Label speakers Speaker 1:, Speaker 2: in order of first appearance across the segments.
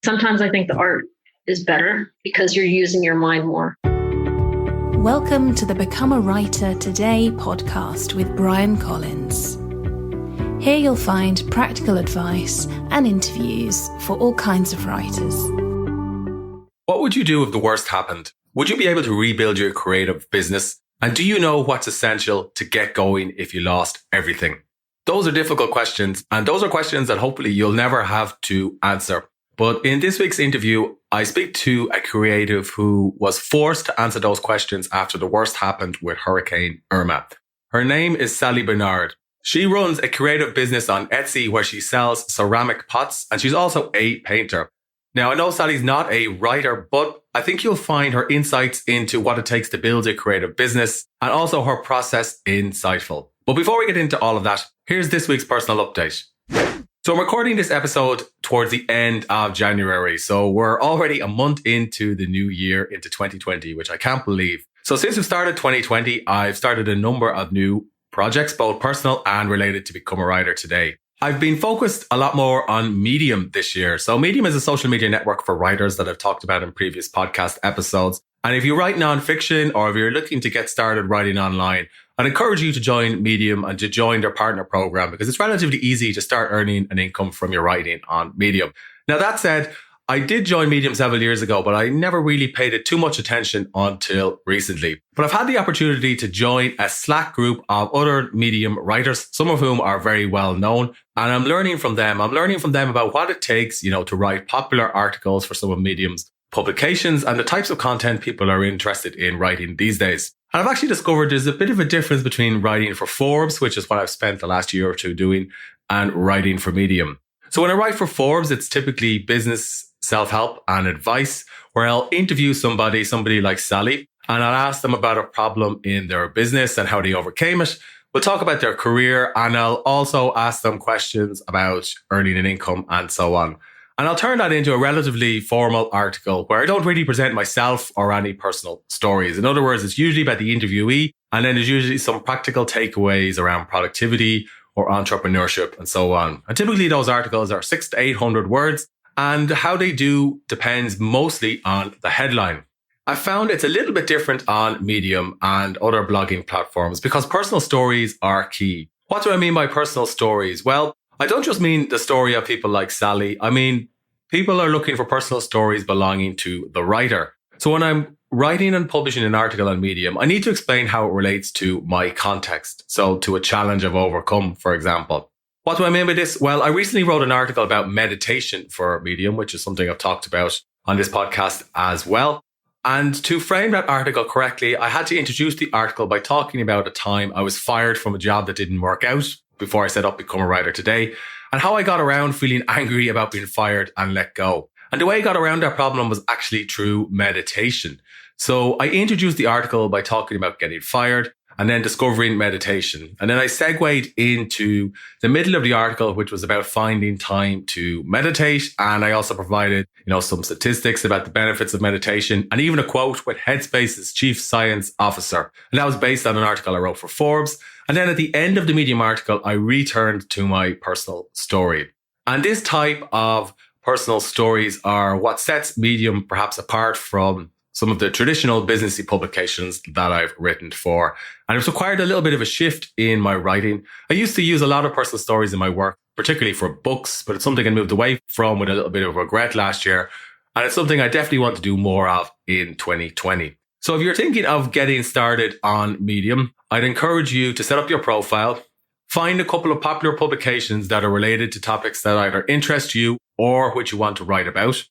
Speaker 1: Sometimes I think the art is better because you're using your mind more.
Speaker 2: Welcome to the Become a Writer Today podcast with Brian Collins. Here you'll find practical advice and interviews for all kinds of writers.
Speaker 3: What would you do if the worst happened? Would you be able to rebuild your creative business? And do you know what's essential to get going if you lost everything? Those are difficult questions, and those are questions that hopefully you'll never have to answer. But in this week's interview, I speak to a creative who was forced to answer those questions after the worst happened with Hurricane Irma. Her name is Sally Binard. She runs a creative business on Etsy where she sells ceramic pots, and she's also a painter. Now, I know Sally's not a writer, but I think you'll find her insights into what it takes to build a creative business and also her process insightful. But before we get into all of that, here's this week's personal update. So I'm recording this episode towards the end of January. So we're already a month into the new year, into 2020, which I can't believe. So since we've started 2020, I've started a number of new projects, both personal and related to Become a Writer Today. I've been focused a lot more on Medium this year. So Medium is a social media network for writers that I've talked about in previous podcast episodes. And if you write nonfiction or if you're looking to get started writing online, I'd encourage you to join Medium and to join their partner program because it's relatively easy to start earning an income from your writing on Medium. Now, that said, I did join Medium several years ago, but I never really paid it too much attention until recently. But I've had the opportunity to join a Slack group of other Medium writers, some of whom are very well known. And I'm learning from them. I'm learning from them about what it takes, to write popular articles for some of Medium's publications and the types of content people are interested in writing these days. And I've actually discovered there's a bit of a difference between writing for Forbes, which is what I've spent the last year or two doing, and writing for Medium. So when I write for Forbes, it's typically business, self-help and advice, where I'll interview somebody like Sally, and I'll ask them about a problem in their business and how they overcame it. We'll talk about their career, and I'll also ask them questions about earning an income and so on. And I'll turn that into a relatively formal article where I don't really present myself or any personal stories. In other words, it's usually about the interviewee, and then there's usually some practical takeaways around productivity or entrepreneurship and so on. And typically those articles are 600 to 800 words, and how they do depends mostly on the headline. I found it's a little bit different on Medium and other blogging platforms because personal stories are key. What do I mean by personal stories? Well, I don't just mean the story of people like Sally. I mean, people are looking for personal stories belonging to the writer. So when I'm writing and publishing an article on Medium, I need to explain how it relates to my context. So to a challenge I've overcome, for example. What do I mean by this? Well, I recently wrote an article about meditation for Medium, which is something I've talked about on this podcast as well. And to frame that article correctly, I had to introduce the article by talking about a time I was fired from a job that didn't work out before I set up Become a Writer Today, and how I got around feeling angry about being fired and let go. And the way I got around that problem was actually through meditation. So I introduced the article by talking about getting fired and then discovering meditation. And then I segued into the middle of the article, which was about finding time to meditate. And I also provided, some statistics about the benefits of meditation and even a quote with Headspace's chief science officer. And that was based on an article I wrote for Forbes. And then at the end of the Medium article, I returned to my personal story. And this type of personal stories are what sets Medium perhaps apart from some of the traditional businessy publications that I've written for. And it's required a little bit of a shift in my writing. I used to use a lot of personal stories in my work, particularly for books, but it's something I moved away from with a little bit of regret last year. And it's something I definitely want to do more of in 2020. So if you're thinking of getting started on Medium, I'd encourage you to set up your profile, find a couple of popular publications that are related to topics that either interest you or which you want to write about.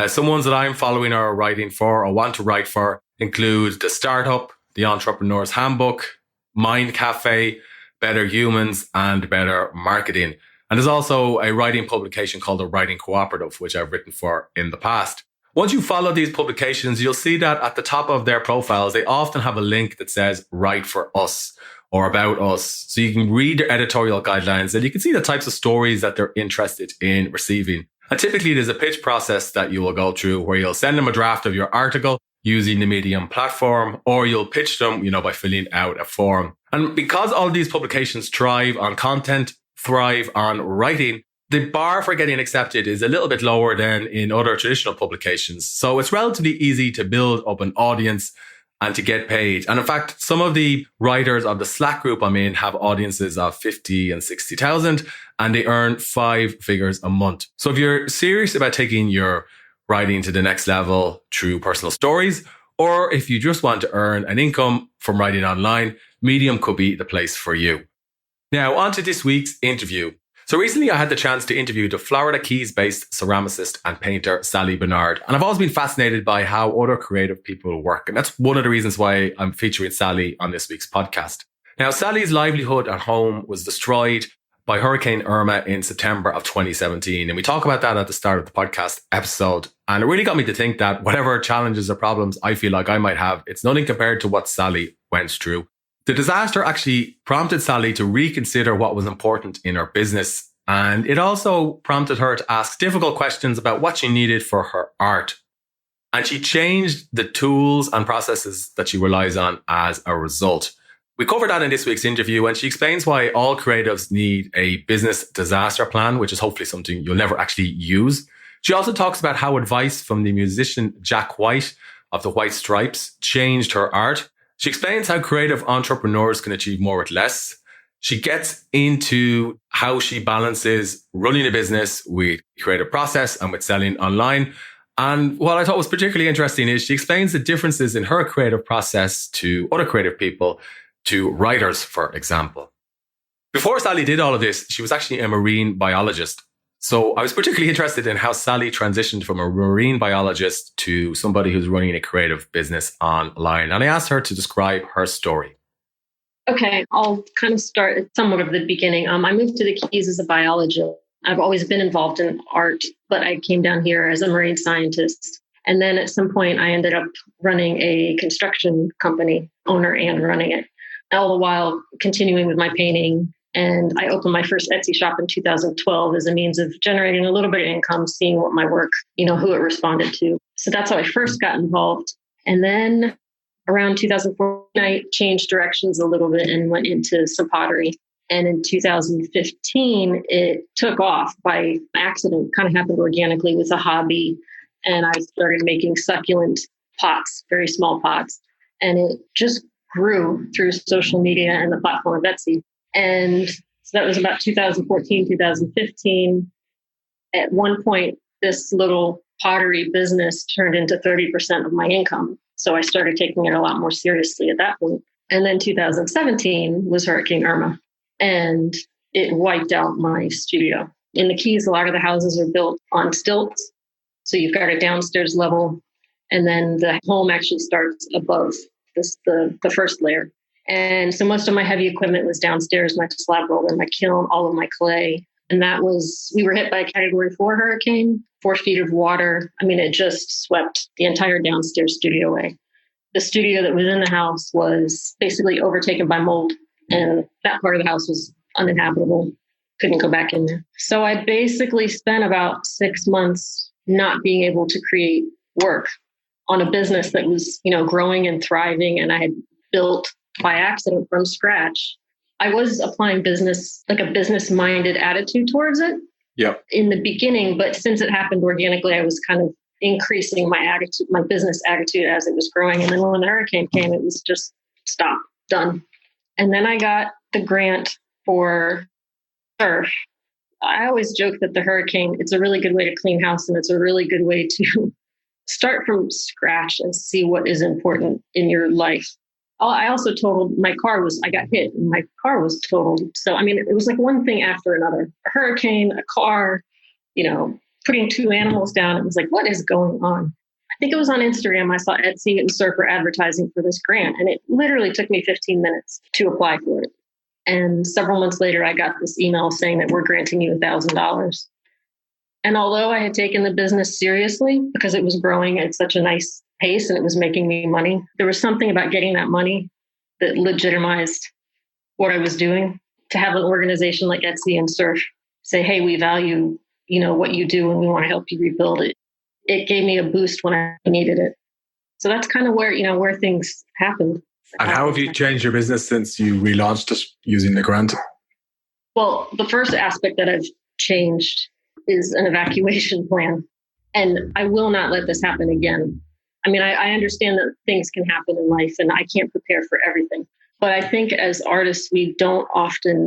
Speaker 3: Some ones that I'm following or writing for or want to write for include The Startup, The Entrepreneur's Handbook, Mind Cafe, Better Humans, and Better Marketing. And there's also a writing publication called The Writing Cooperative, which I've written for in the past. Once you follow these publications, you'll see that at the top of their profiles, they often have a link that says Write for Us or About Us. So you can read their editorial guidelines and you can see the types of stories that they're interested in receiving. And typically there's a pitch process that you will go through where you'll send them a draft of your article using the Medium platform, or you'll pitch them, by filling out a form. And because all these publications thrive on content, thrive on writing, the bar for getting accepted is a little bit lower than in other traditional publications. So it's relatively easy to build up an audience and to get paid. And in fact, some of the writers of the Slack group I'm in have audiences of 50 and 60,000, and they earn 5 figures a month. So if you're serious about taking your writing to the next level through personal stories, or if you just want to earn an income from writing online, Medium could be the place for you. Now, on to this week's interview. So recently I had the chance to interview the Florida Keys-based ceramicist and painter Sally Binard. And I've always been fascinated by how other creative people work. And that's one of the reasons why I'm featuring Sally on this week's podcast. Now, Sally's livelihood at home was destroyed by Hurricane Irma in September of 2017. And we talk about that at the start of the podcast episode. And it really got me to think that whatever challenges or problems I feel like I might have, it's nothing compared to what Sally went through. The disaster actually prompted Sally to reconsider what was important in her business. And it also prompted her to ask difficult questions about what she needed for her art. And she changed the tools and processes that she relies on as a result. We covered that in this week's interview, and she explains why all creatives need a business disaster plan, which is hopefully something you'll never actually use. She also talks about how advice from the musician Jack White of the White Stripes changed her art. She explains how creative entrepreneurs can achieve more with less. She gets into how she balances running a business with creative process and with selling online. And what I thought was particularly interesting is she explains the differences in her creative process to other creative people, to writers, for example. Before Sally did all of this, she was actually a marine biologist. So I was particularly interested in how Sally transitioned from a marine biologist to somebody who's running a creative business online. And I asked her to describe her story.
Speaker 1: Okay, I'll kind of start at somewhat of the beginning. I moved to the Keys as a biologist. I've always been involved in art, but I came down here as a marine scientist. And then at some point, I ended up running a construction company, owner and running it, all the while continuing with my painting. And I opened my first Etsy shop in 2012 as a means of generating a little bit of income, seeing what my work, who it responded to. So that's how I first got involved. And then around 2004, I changed directions a little bit and went into some pottery. And in 2015, it took off by accident, kind of happened organically with a hobby. And I started making succulent pots, very small pots. And it just grew through social media and the platform of Etsy. And so that was about 2014, 2015. At one point, this little pottery business turned into 30% of my income. So I started taking it a lot more seriously at that point. And then 2017 was Hurricane Irma, and it wiped out my studio. In the Keys, a lot of the houses are built on stilts. So you've got a downstairs level, and then the home actually starts above the first layer. And so most of my heavy equipment was downstairs, my slab roller, my kiln, all of my clay. And we were hit by a Category 4 hurricane, 4 feet of water. I mean, it just swept the entire downstairs studio away. The studio that was in the house was basically overtaken by mold. And that part of the house was uninhabitable. Couldn't go back in there. So I basically spent about 6 months not being able to create work on a business that was, growing and thriving. And I had built by accident from scratch. I was applying a business-minded attitude towards it in the beginning, but since it happened organically, I was kind of increasing my attitude, my business attitude as it was growing. And then when the hurricane came, it was just stop, done. And then I got the grant for surf. I always joke that the hurricane, it's a really good way to clean house, and it's a really good way to start from scratch and see what is important in your life. I also totaled my car. I got hit and my car was totaled. So, I mean, it was like one thing after another. A hurricane, a car, putting 2 animals down. It was like, what is going on? I think it was on Instagram. I saw Etsy and Surfer advertising for this grant, and it literally took me 15 minutes to apply for it. And several months later, I got this email saying that we're granting you $1,000. And although I had taken the business seriously because it was growing at such a nice pace and it was making me money, there was something about getting that money that legitimized what I was doing. To have an organization like Etsy and Surf say, hey, we value, what you do and we want to help you rebuild it. It gave me a boost when I needed it. So that's kind of where things happened.
Speaker 4: And how have you changed your business since you relaunched it using the grant?
Speaker 1: Well, the first aspect that I've changed is an evacuation plan. And I will not let this happen again. I mean, I understand that things can happen in life and I can't prepare for everything. But I think as artists, we don't often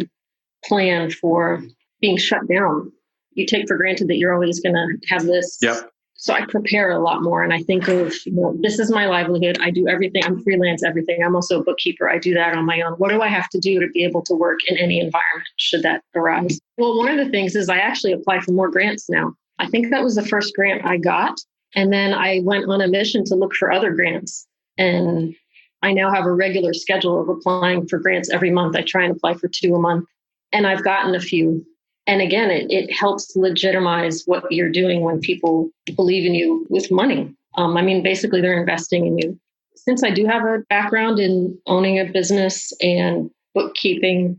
Speaker 1: plan for being shut down. You take for granted that you're always going to have this.
Speaker 3: Yep.
Speaker 1: So I prepare a lot more. And I think of, this is my livelihood. I do everything. I'm freelance, everything. I'm also a bookkeeper. I do that on my own. What do I have to do to be able to work in any environment should that arise? Well, one of the things is I actually apply for more grants now. I think that was the first grant I got. And then I went on a mission to look for other grants. And I now have a regular schedule of applying for grants every month. I try and apply for 2 a month. And I've gotten a few. And again, it helps legitimize what you're doing when people believe in you with money. I mean, basically, they're investing in you. Since I do have a background in owning a business and bookkeeping,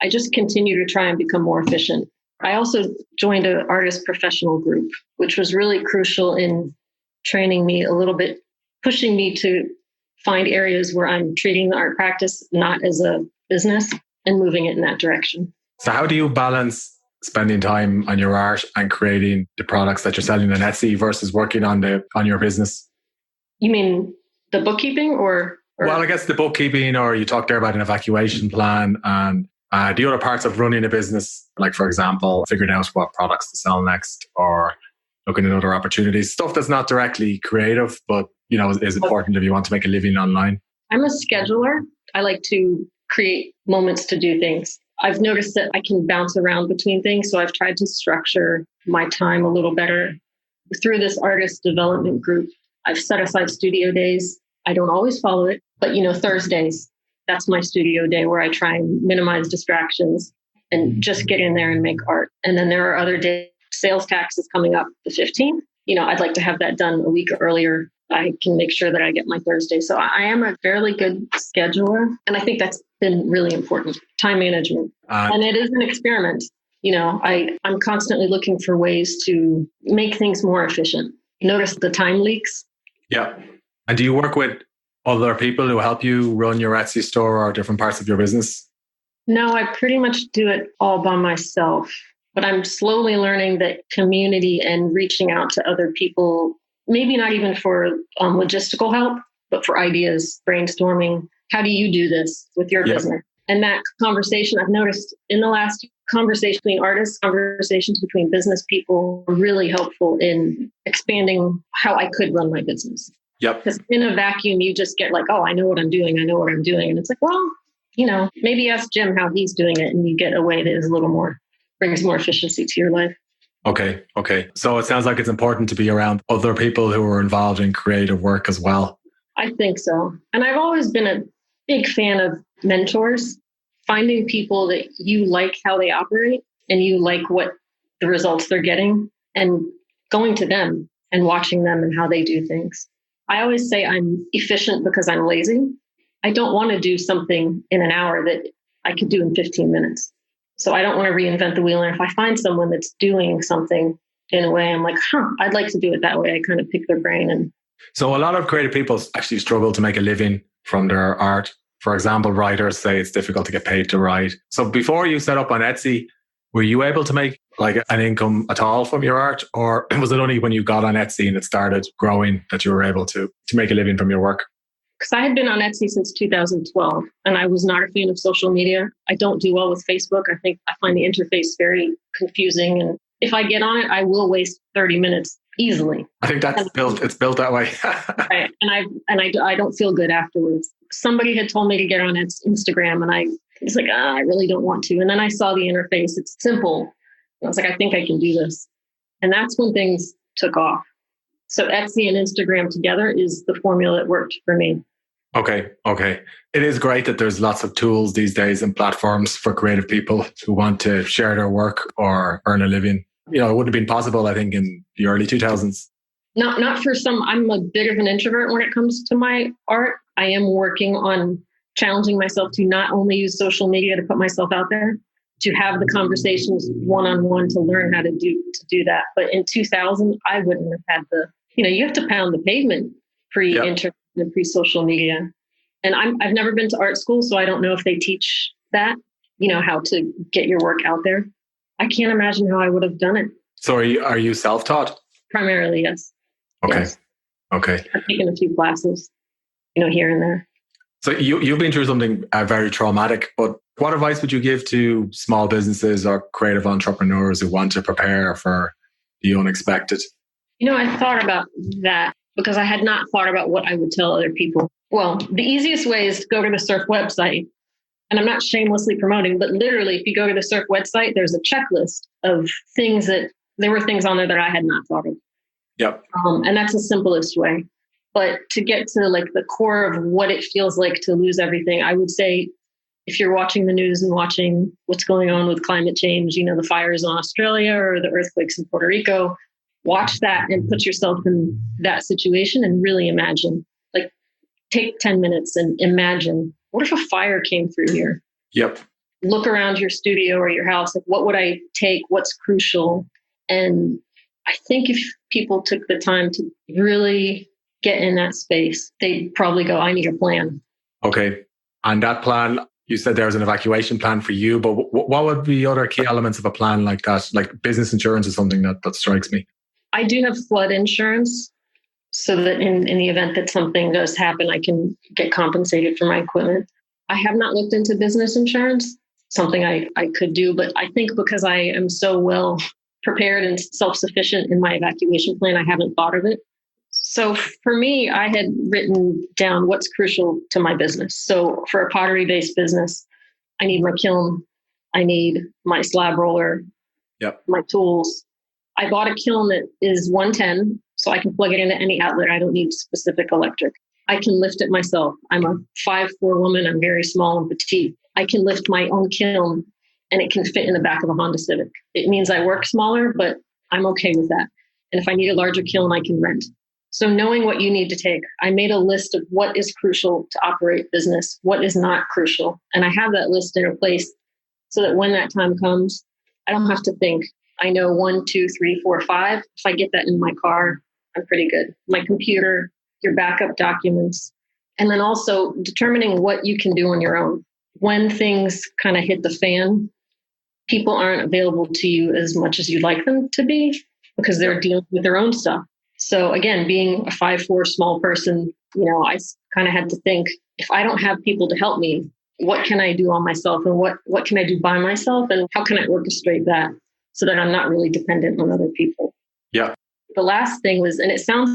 Speaker 1: I just continue to try and become more efficient. I also joined an artist professional group, which was really crucial in training me a little bit, pushing me to find areas where I'm treating the art practice not as a business and moving it in that direction.
Speaker 3: So how do you balance spending time on your art and creating the products that you're selling on Etsy versus working on your business?
Speaker 1: You mean the bookkeeping or?
Speaker 3: Well, I guess the bookkeeping, or you talked there about an evacuation plan and the other parts of running a business, like, for example, figuring out what products to sell next or looking at other opportunities, stuff that's not directly creative, but, is important if you want to make a living online.
Speaker 1: I'm a scheduler. I like to create moments to do things. I've noticed that I can bounce around between things. So I've tried to structure my time a little better. Through this artist development group, I've set aside studio days. I don't always follow it, but Thursdays, that's my studio day where I try and minimize distractions and just get in there and make art. And then there are other days. Sales tax is coming up the 15th. I'd like to have that done a week earlier. I can make sure that I get my Thursday. So I am a fairly good scheduler. And I think that's been really important, time management. And it is an experiment. I'm constantly looking for ways to make things more efficient. Notice the time leaks.
Speaker 3: Yeah. And do you work with other people who help you run your Etsy store or different parts of your business?
Speaker 1: No, I pretty much do it all by myself. But I'm slowly learning that community and reaching out to other people, maybe not even for logistical help, but for ideas, brainstorming. How do you do this with your business? And that conversation, I've noticed in the last conversation between artists, conversations between business people are really helpful in expanding how I could run my business.
Speaker 3: Yep.
Speaker 1: Because in a vacuum, you just get like, oh, I know what I'm doing. And it's like, well, maybe ask Jim how he's doing it. And you get a way that is a little more, brings more efficiency to your life.
Speaker 3: Okay. So it sounds like it's important to be around other people who are involved in creative work as well.
Speaker 1: I think so. And I've always been a big fan of mentors, finding people that you like how they operate and you like what the results they're getting and going to them and watching them and how they do things. I always say I'm efficient because I'm lazy. I don't want to do something in an hour that I could do in 15 minutes. So I don't want to reinvent the wheel. And if I find someone that's doing something in a way, I'm like, I'd like to do it that way. I kind of pick their brain.
Speaker 3: So a lot of creative people actually struggle to make a living from their art. For example, writers say it's difficult to get paid to write. So before you set up on Etsy, were you able to make like an income at all from your art? Or was it only when you got on Etsy and it started growing that you were able to make a living from your work?
Speaker 1: Because I had been on Etsy since 2012 and I was not a fan of social media. I don't do well with Facebook. I find the interface very confusing. And if I get on it, I will waste 30 minutes easily.
Speaker 3: I think it's built that way.
Speaker 1: Right. And I don't feel good afterwards. Somebody had told me to get on Instagram and I was like, I really don't want to. And then I saw the interface. It's simple. And I was like, I think I can do this. And that's when things took off. So Etsy and Instagram together is the formula that worked for me.
Speaker 3: Okay. It is great that there's lots of tools these days and platforms for creative people who want to share their work or earn a living. It wouldn't have been possible, I think, in the early 2000s.
Speaker 1: Not for some. I'm a bit of an introvert when it comes to my art. I am working on challenging myself to not only use social media to put myself out there, to have the conversations one-on-one to learn how to do that. But in 2000, I wouldn't have had you have to pound the pavement pre-internet and pre-social media. And I've never been to art school, so I don't know if they teach that, how to get your work out there. I can't imagine how I would have done it.
Speaker 3: So are you self-taught?
Speaker 1: Primarily, yes.
Speaker 3: Okay.
Speaker 1: Yes.
Speaker 3: Okay.
Speaker 1: I've taken a few classes, here and there.
Speaker 3: So you've been through something very traumatic, but what advice would you give to small businesses or creative entrepreneurs who want to prepare for the unexpected?
Speaker 1: I thought about that because I had not thought about what I would tell other people. Well, the easiest way is to go to the SURF website. And I'm not shamelessly promoting, but literally, if you go to the SURF website, there's a checklist of things there were things on there that I had not thought of.
Speaker 3: Yep.
Speaker 1: And that's the simplest way. But to get to the core of what it feels like to lose everything, I would say if you're watching the news and watching what's going on with climate change, the fires in Australia or the earthquakes in Puerto Rico, watch that and put yourself in that situation and really imagine. Take 10 minutes and imagine, what if a fire came through here?
Speaker 3: Yep.
Speaker 1: Look around your studio or your house. What would I take? What's crucial? And I think if people took the time to really get in that space, they'd probably go, I need a plan.
Speaker 3: Okay. And that plan, you said there's an evacuation plan for you, but what would be other key elements of a plan like that? Like business insurance is something that strikes me.
Speaker 1: I do have flood insurance so that in the event that something does happen, I can get compensated for my equipment. I have not looked into business insurance, something I could do, but I think because I am so well prepared and self-sufficient in my evacuation plan, I haven't thought of it. So for me, I had written down what's crucial to my business. So for a pottery-based business, I need my kiln, I need my slab roller, my tools. I bought a kiln that is 110, so I can plug it into any outlet. I don't need specific electric. I can lift it myself. I'm a 5'4" woman. I'm very small and petite. I can lift my own kiln and it can fit in the back of a Honda Civic. It means I work smaller, but I'm okay with that. And if I need a larger kiln, I can rent. So knowing what you need to take, I made a list of what is crucial to operate business, what is not crucial. And I have that list in a place so that when that time comes, I don't have to think. I know 1, 2, 3, 4, 5. If I get that in my car, I'm pretty good. My computer, your backup documents, and then also determining what you can do on your own. When things kind of hit the fan, people aren't available to you as much as you'd like them to be because they're dealing with their own stuff. So again, being a 5'4" small person, I kind of had to think, if I don't have people to help me, what can I do on myself and what can I do by myself and how can I orchestrate that so that I'm not really dependent on other people?
Speaker 3: Yeah.
Speaker 1: The last thing was, and it sounds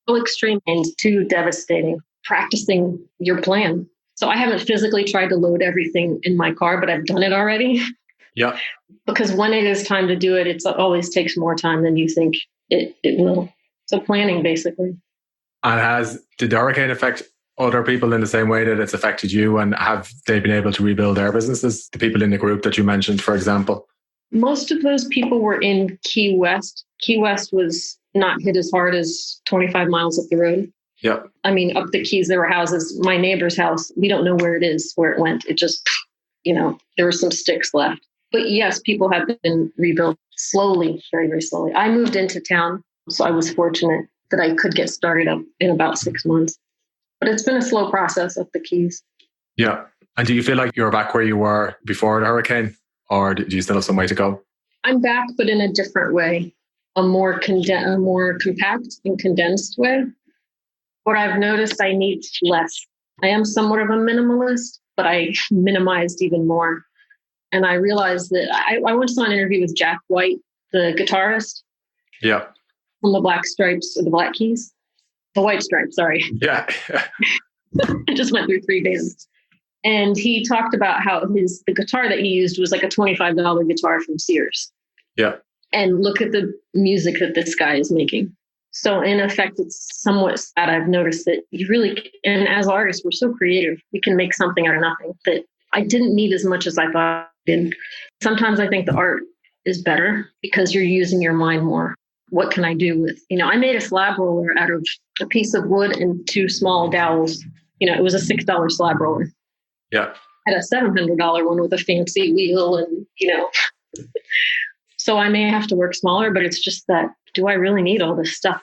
Speaker 1: so extreme and too devastating, practicing your plan. So I haven't physically tried to load everything in my car, but I've done it already.
Speaker 3: Yeah.
Speaker 1: Because when it is time to do it, it always takes more time than you think it will. So planning, basically.
Speaker 3: And did the hurricane affect other people in the same way that it's affected you? And have they been able to rebuild their businesses? The people in the group that you mentioned, for example?
Speaker 1: Most of those people were in Key West. Key West was not hit as hard as 25 miles up the road.
Speaker 3: Yeah.
Speaker 1: I mean, up the Keys, there were houses. My neighbor's house, we don't know where it is, where it went. It just, there were some sticks left. But yes, people have been rebuilt slowly, very, very slowly. I moved into town, so I was fortunate that I could get started up in about 6 months. But it's been a slow process up the Keys. Yeah.
Speaker 3: And do you feel like you're back where you were before the hurricane? Or do you still have some way to go?
Speaker 1: I'm back, but in a different way, a more compact and condensed way. What I've noticed, I need less. I am somewhat of a minimalist, but I minimized even more. And I realized that I went to an interview with Jack White, the guitarist.
Speaker 3: Yeah.
Speaker 1: From the Black Stripes or the Black Keys. The White Stripes, sorry.
Speaker 3: Yeah.
Speaker 1: I just went through 3 days. And he talked about how the guitar that he used was like a $25 guitar from Sears.
Speaker 3: Yeah.
Speaker 1: And look at the music that this guy is making. So in effect, it's somewhat sad. I've noticed that and as artists, we're so creative. We can make something out of nothing that I didn't need as much as I thought I did. Sometimes I think the art is better because you're using your mind more. What can I do with, I made a slab roller out of a piece of wood and 2 small dowels. It was a $6 slab roller.
Speaker 3: Yeah.
Speaker 1: I had a $700 one with a fancy wheel and, So I may have to work smaller, but it's just that, do I really need all this stuff?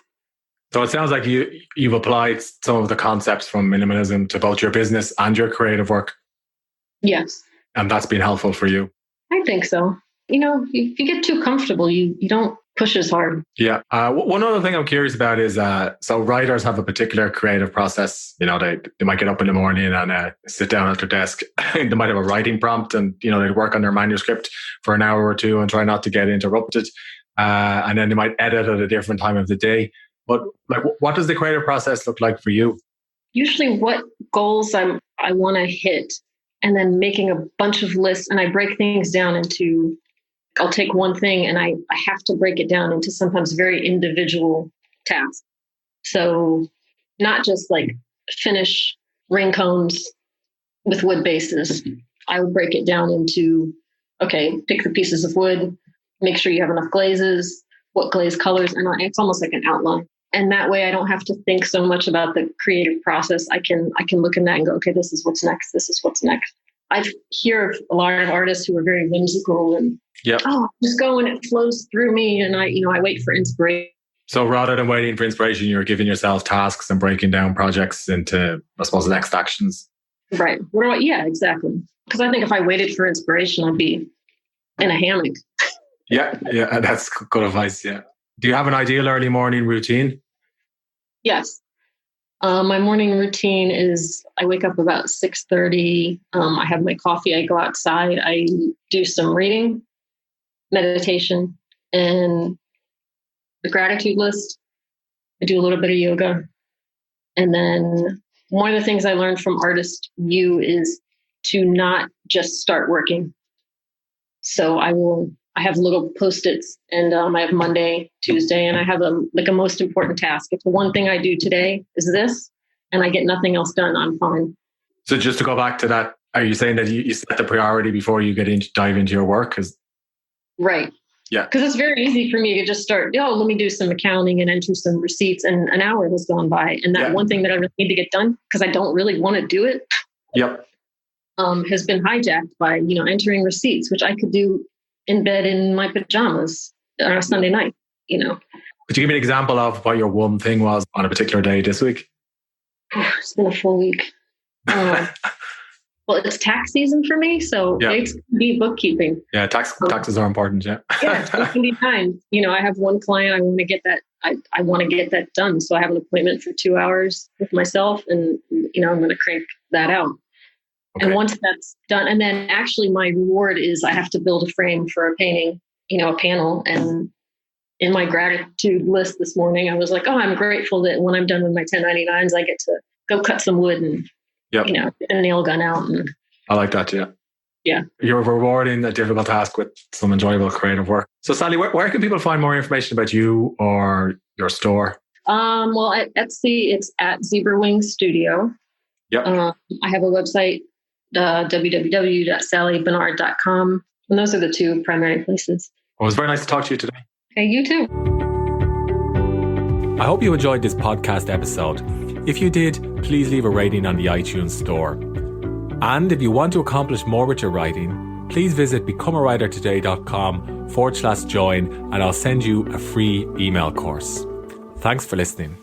Speaker 3: So it sounds like you've applied some of the concepts from minimalism to both your business and your creative work.
Speaker 1: Yes.
Speaker 3: And that's been helpful for you.
Speaker 1: I think so. if you get too comfortable, you don't push as hard.
Speaker 3: Yeah. One other thing I'm curious about is, so writers have a particular creative process. They might get up in the morning and sit down at their desk. They might have a writing prompt and, they'd work on their manuscript for an hour or two and try not to get interrupted. And then they might edit at a different time of the day. But what does the creative process look like for you?
Speaker 1: Usually what goals I want to hit, and then making a bunch of lists, and I break things down into, I'll take one thing and I have to break it down into sometimes very individual tasks. So not just like finish ring cones with wood bases. I would break it down into, okay, pick the pieces of wood, make sure you have enough glazes, what glaze colors, and it's almost like an outline. And that way I don't have to think so much about the creative process. I can look in that and go, okay, this is what's next. This is what's next. I hear of a lot of artists who are very whimsical and, just go and it flows through me. And I wait for inspiration.
Speaker 3: So rather than waiting for inspiration, you're giving yourself tasks and breaking down projects into, I suppose, next actions.
Speaker 1: Right. Yeah, exactly. Because I think if I waited for inspiration, I'd be in a hammock.
Speaker 3: Yeah, that's good advice. Yeah. Do you have an ideal early morning routine?
Speaker 1: Yes. My morning routine is I wake up about 6:30. I have my coffee. I go outside. I do some reading, meditation, and the gratitude list. I do a little bit of yoga. And then one of the things I learned from Artist U is to not just start working. So I have little Post-its, and I have Monday, Tuesday, and I have a most important task. If the one thing I do today is this, and I get nothing else done, I'm fine.
Speaker 3: So just to go back to that, are you saying that you set the priority before you dive into your work?
Speaker 1: Right.
Speaker 3: Yeah.
Speaker 1: Because it's very easy for me to just start, let me do some accounting and enter some receipts, and an hour has gone by. And that one thing that I really need to get done, because I don't really want to do it, has been hijacked by, entering receipts, which I could do in bed in my pajamas on a Sunday night, Could you
Speaker 3: give me an example of what your one thing was on a particular day this week?
Speaker 1: It's been a full week. Well, it's tax season for me, so it's going to be bookkeeping.
Speaker 3: Yeah, taxes are important, yeah.
Speaker 1: It's going to be time. I have one client, I want to get that, I want to get that done. So I have an appointment for 2 hours with myself, and, I'm going to crank that out. Okay. And once that's done, and then actually my reward is I have to build a frame for a painting, a panel. And in my gratitude list this morning, I was like, I'm grateful that when I'm done with my 1099s, I get to go cut some wood and, get a nail gun out. And
Speaker 3: I like that, yeah.
Speaker 1: Yeah.
Speaker 3: You're rewarding a difficult task with some enjoyable creative work. So Sally, where can people find more information about you or your store?
Speaker 1: Well, at Etsy, it's at Zebra Wing Studio.
Speaker 3: Yep.
Speaker 1: I have a website, www.sallybinard.com. And those are the two primary places.
Speaker 3: Well, it was very nice to talk to you today.
Speaker 1: Hey, you too.
Speaker 3: I hope you enjoyed this podcast episode. If you did, please leave a rating on the iTunes store. And if you want to accomplish more with your writing, please visit becomeawritertoday.com/join, and I'll send you a free email course. Thanks for listening.